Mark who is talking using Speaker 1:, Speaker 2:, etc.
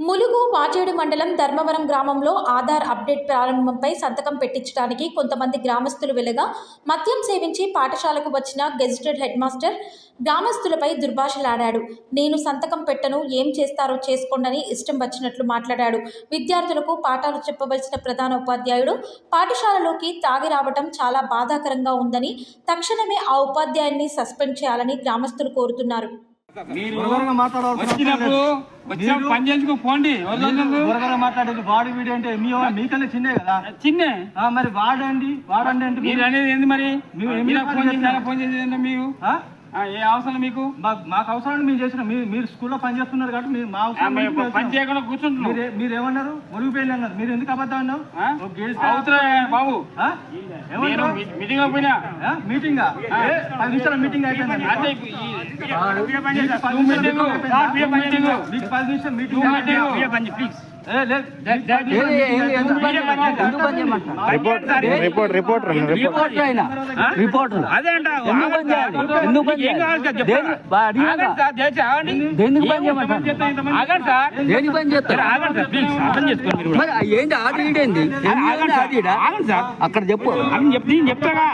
Speaker 1: ములుగు వాజేడు మండలం ధర్మవరం గ్రామంలో ఆధార్ అప్డేట్ ప్రారంభంపై సంతకం పెట్టించడానికి కొంతమంది గ్రామస్తులు వెళ్లగా మద్యం సేవించి పాఠశాలకు వచ్చిన గెజిటెడ్ హెడ్ మాస్టర్ గ్రామస్తులపై దుర్భాషలాడాడు. నేను సంతకం పెట్టను, ఏం చేస్తారో చేసుకోండని ఇష్టం వచ్చినట్లు మాట్లాడాడు. విద్యార్థులకు పాఠాలు చెప్పవలసిన ప్రధాన ఉపాధ్యాయుడు పాఠశాలలోకి తాగి రావటం చాలా బాధాకరంగా ఉందని, తక్షణమే ఆ ఉపాధ్యాయున్ని సస్పెండ్ చేయాలని గ్రామస్తులు కోరుతున్నారు.
Speaker 2: మాట్లాడేది వాడు వీడు అంటే మీకన్నా చిన్నే కదా,
Speaker 3: చిన్నే
Speaker 2: మరి వాడండి వాడండి అంటే
Speaker 3: మీరు అనేది ఏంది? మరి ఫోన్ చేసేది మీకు ఏ అవసరం? మీకు
Speaker 2: మాకు అవసరం మేము చేసిన మీరు స్కూల్లో పని చేస్తున్నారు కాబట్టి మీరు మా అవసరం
Speaker 3: పని చేయకుండా కూర్చుంటున్నారు.
Speaker 2: మీరు ఏమన్నారు? మురిగిపోయింది అన్నారు. మీరు ఎందుకు అబద్ధం అన్నావు
Speaker 3: బాబు? మీటింగ్ పోయినా
Speaker 2: మీటింగ్ 10 నిమిషాల మీటింగ్ అయిపోయింది. మీకు 10 నిమిషాలు మీటింగ్ ప్లీజ్.
Speaker 4: అక్కడ చెప్పు చెప్తారా?